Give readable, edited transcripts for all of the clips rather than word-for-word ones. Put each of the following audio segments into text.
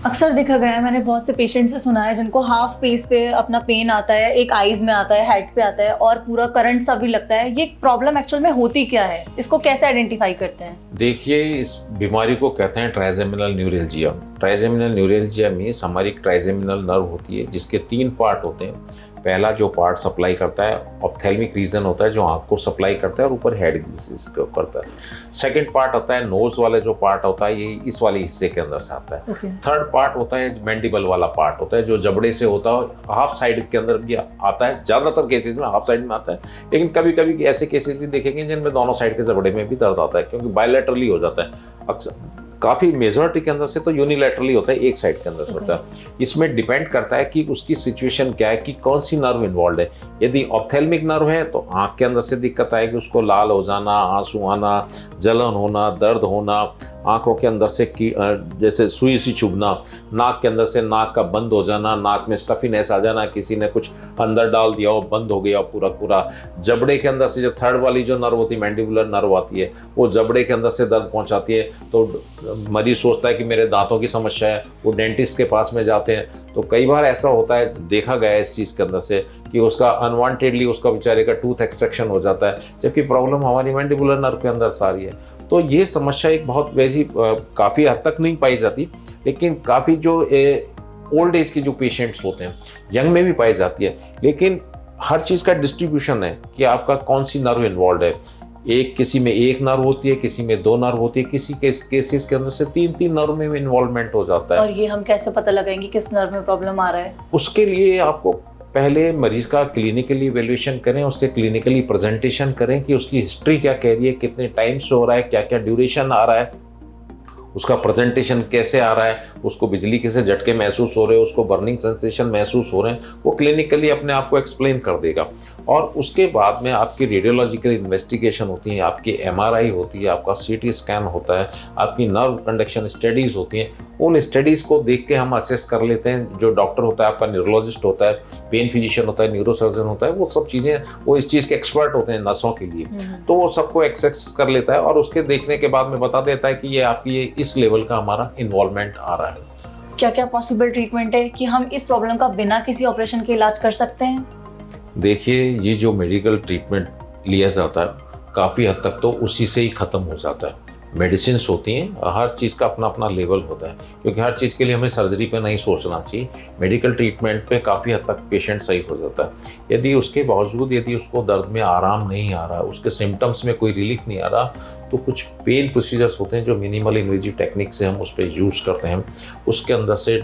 अक्सर देखा गया है, मैंने बहुत से पेशेंट से सुना है जिनको हाफ फेस पे अपना पेन आता है, एक आईज में आता है, हेड पे आता है और पूरा करंट सा भी लगता है। ये प्रॉब्लम एक्चुअल में होती क्या है, इसको कैसे आइडेंटिफाई करते हैं? देखिए, इस बीमारी को कहते हैं trigeminal neuralgia. Trigeminal neuralgia means हमारी ट्राइजेमिनल नर्व होती है जिसके 3 पार्ट होते हैं। पहला जो पार्ट सप्लाई करता है ऑप्थेल्मिक रीजन होता है जो आँख को सप्लाई करता है और ऊपर हेड करता है। सेकंड पार्ट होता है नोज वाला जो पार्ट होता है, ये इस वाले हिस्से के अंदर से आता है। थर्ड पार्ट होता है मैंडिबल वाला पार्ट होता है जो जबड़े से होता है, हाफ साइड के अंदर भी आता है। ज़्यादातर केसेस में हाफ साइड में आता है, लेकिन कभी कभी ऐसे केसेस भी देखेंगे जिनमें दोनों साइड के जबड़े में भी दर्द आता है, क्योंकि बायलैटरली हो जाता है। अक्सर काफ़ी मेजॉरिटी के अंदर से तो यूनिलैटरली होता है, एक साइड के अंदर से होता है। इसमें डिपेंड करता है कि उसकी सिचुएशन क्या है, कि कौन सी नर्व इन्वॉल्व है। यदि ऑप्थेल्मिक नर्व है तो आँख के अंदर से दिक्कत आएगी, उसको लाल हो जाना, आंसू आना, जलन होना, दर्द होना, आंखों के अंदर से जैसे सुई सी चुभना, नाक के अंदर से नाक का बंद हो जाना, नाक में स्टफीनेस आ जाना, किसी ने कुछ अंदर डाल दिया हो, बंद हो गया पूरा। जबड़े के अंदर से जो थर्ड वाली जो नर्व होती है, मैंडिबुलर नर्व आती है, वो जबड़े के अंदर से दर्द पहुंचाती है। तो मरीज सोचता है कि मेरे दांतों की समस्या है, वो डेंटिस्ट के पास में जाते हैं। तो कई बार ऐसा होता है, देखा गया है इस चीज़ के अंदर से, कि उसका अनवांटेडली उसका बेचारे का टूथ एक्सट्रैक्शन हो जाता है, जबकि प्रॉब्लम हमारी मैंडिबुलर नर्व के अंदर सारी है। तो ये समस्या एक बहुत वैसी काफ़ी हद तक नहीं पाई जाती, लेकिन काफ़ी जो ओल्ड एज के जो पेशेंट्स होते हैं, यंग में भी पाई जाती है। लेकिन हर चीज़ का डिस्ट्रीब्यूशन है कि आपका कौन सी नर्व इन्वॉल्व है। किसी में एक नर्व होती है, किसी में 2 नर्व होती है, किसी केसेस के अंदर से 3 नर्व में इन्वॉल्वमेंट हो जाता है। और ये हम कैसे पता लगाएंगे किस नर्व में प्रॉब्लम आ रहा है? उसके लिए आपको पहले मरीज का क्लिनिकली इवेल्युएशन करें, उसके क्लिनिकली प्रेजेंटेशन करें कि उसकी हिस्ट्री क्या कह रही है, कितने टाइम से हो रहा है, क्या क्या ड्यूरेशन आ रहा है, उसका प्रेजेंटेशन कैसे आ रहा है, उसको बिजली के से झटके महसूस हो रहे हैं, उसको बर्निंग सेंसेशन महसूस हो रहे हैं, वो क्लिनिकली अपने आप को एक्सप्लेन कर देगा। और उसके बाद में आपकी रेडियोलॉजिकल इन्वेस्टिगेशन होती है, आपकी MRI होती है, आपका CT स्कैन होता है, आपकी नर्व कंडक्शन स्टडीज़ होती हैं। उन स्टडीज़ को देख के हम असेस कर लेते हैं। जो डॉक्टर होता है, आपका न्यूरोलॉजिस्ट होता है, पेन फिजिशियन होता है, न्यूरोसर्जन होता है, वो सब चीज़ें, वो इस चीज़ के एक्सपर्ट होते हैं नसों के लिए। तो वो सबको एक्सेस कर लेता है और उसके देखने के बाद में बता देता है कि ये आपकी इस लेवल का हमारा इन्वॉल्वमेंट आ रहा है। क्या क्या पॉसिबल ट्रीटमेंट है कि हम इस प्रॉब्लम का बिना किसी ऑपरेशन के इलाज कर सकते हैं? देखिए, ये जो मेडिकल ट्रीटमेंट लिया जाता है काफ़ी हद तक तो उसी से ही ख़त्म हो जाता है। मेडिसिन्स होती हैं, हर चीज़ का अपना अपना लेवल होता है, क्योंकि हर चीज़ के लिए हमें सर्जरी पे नहीं सोचना चाहिए। मेडिकल ट्रीटमेंट पे काफ़ी हद तक पेशेंट सही हो जाता है। यदि उसके बावजूद यदि उसको दर्द में आराम नहीं आ रहा, उसके सिम्टम्स में कोई रिलीफ नहीं आ रहा, तो कुछ पेन प्रोसीजर्स होते हैं जो मिनिमल इन्वेजिव टेक्निक से हम उस पर यूज़ करते हैं। उसके अंदर से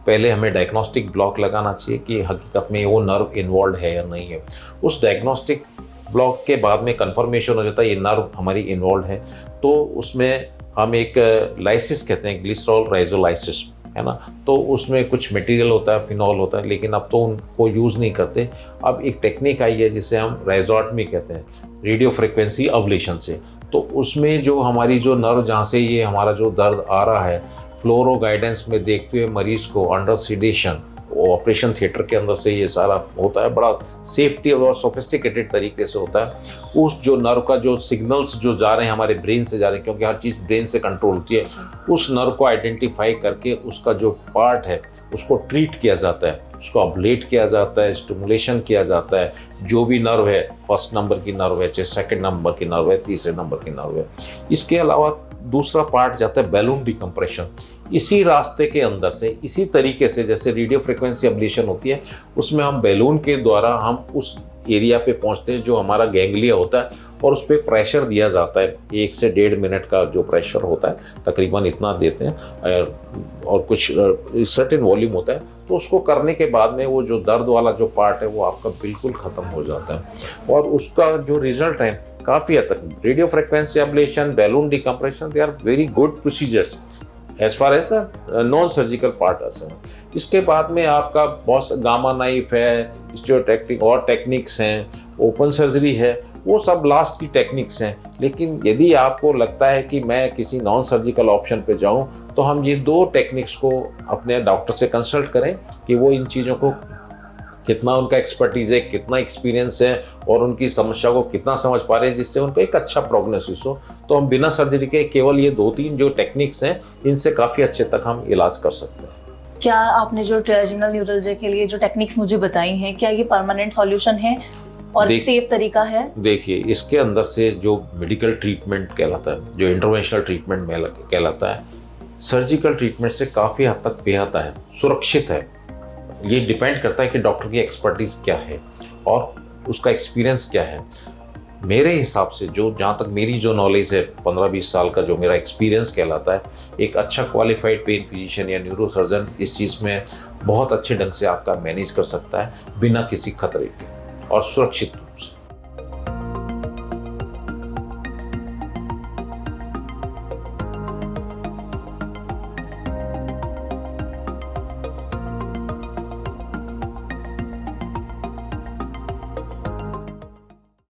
पहले हमें डायग्नोस्टिक ब्लॉक लगाना चाहिए कि हकीकत में वो नर्व इन्वॉल्व है या नहीं है। उस डायग्नोस्टिक ब्लॉक के बाद में कंफर्मेशन हो जाता है ये नर्व हमारी इन्वॉल्व है, तो उसमें हम एक लाइसिस कहते हैं, ग्लिसरॉल राइजोलाइसिस, है ना। तो उसमें कुछ मटेरियल होता है, फिनॉल होता है, लेकिन अब तो उनको यूज़ नहीं करते। अब एक टेक्निक आई है जिसे हम राइजोटमी कहते हैं, रेडियो फ्रिक्वेंसी अब्लेशन से। तो उसमें जो हमारी जो नर्व जहाँ से ये हमारा जो दर्द आ रहा है, फ्लोरो गाइडेंस में देखते हुए मरीज को अंडर सीडेशन ऑपरेशन थिएटर के अंदर से ये सारा होता है, बड़ा सेफ्टी और सोफिस्टिकेटेड तरीके से होता है। उस जो नर्व का जो सिग्नल्स जो जा रहे हैं हमारे ब्रेन से जा रहे हैं, क्योंकि हर चीज़ ब्रेन से कंट्रोल होती है, उस नर्व को आइडेंटिफाई करके उसका जो पार्ट है उसको ट्रीट किया जाता है, उसको अब्लेट किया जाता है, स्टिमुलेशन किया जाता है। जो भी नर्व है, फर्स्ट नंबर की नर्व है, चाहे सेकंड नंबर की नर्व है, तीसरे नंबर की नर्व है। इसके अलावा दूसरा पार्ट जाता है बैलून डिकम्प्रेशन। इसी रास्ते के अंदर से, इसी तरीके से जैसे रेडियो फ्रिक्वेंसी अब्लेशन होती है, उसमें हम बैलून के द्वारा हम उस एरिया पे पहुंचते हैं जो हमारा गैंग्लिया होता है, और उस पर प्रेशर दिया जाता है। 1 से 1.5 मिनट का जो प्रेशर होता है, तकरीबन इतना देते हैं, और कुछ सर्टेन वॉल्यूम होता है। तो उसको करने के बाद में वो जो दर्द वाला जो पार्ट है वो आपका बिल्कुल ख़त्म हो जाता है। और उसका जो रिजल्ट है काफ़ी हद तक, radio frequency ablation, balloon decompression, they are very good procedures as far as the non surgical part है। इसके बाद में आपका बहुत गामा नाइफ है, जो टेक्निक और टेक्निक्स हैं, ओपन सर्जरी है, वो सब लास्ट की टेक्निक्स हैं। लेकिन यदि आपको लगता है कि मैं किसी नॉन सर्जिकल ऑप्शन पे जाऊं, तो हम ये 2 टेक्निक्स को अपने डॉक्टर से कंसल्ट करें कि वो इन चीज़ों को कितना उनका एक्सपर्टीज है, कितना एक्सपीरियंस है और उनकी समस्या को कितना समझ पा रहे हैं जिससे उनको एक अच्छा प्रोग्नोसिस हो। तो हम बिना सर्जरी के केवल ये 2-3 जो टेक्निक्स हैं इनसे काफ़ी अच्छे तक हम इलाज कर सकते हैं। क्या आपने जो ट्राइजेमिनल न्यूरल्जिया के लिए जो टेक्निक्स मुझे बताई हैं, क्या ये परमानेंट सॉल्यूशन है और सेफ तरीका है? देखिए, इसके अंदर से जो मेडिकल ट्रीटमेंट कहलाता है, जो इंटरवेंशनल ट्रीटमेंट कहलाता है, सर्जिकल ट्रीटमेंट से काफ़ी हद तक बेहतर है, सुरक्षित है। ये डिपेंड करता है कि डॉक्टर की एक्सपर्टीज़ क्या है और उसका एक्सपीरियंस क्या है। मेरे हिसाब से जो जहाँ तक मेरी जो नॉलेज है 15-20 साल का जो मेरा एक्सपीरियंस कहलाता है, एक अच्छा क्वालिफाइड पेन फिजिशियन या न्यूरोसर्जन इस चीज़ में बहुत अच्छे ढंग से आपका मैनेज कर सकता है बिना किसी खतरे के और सुरक्षित।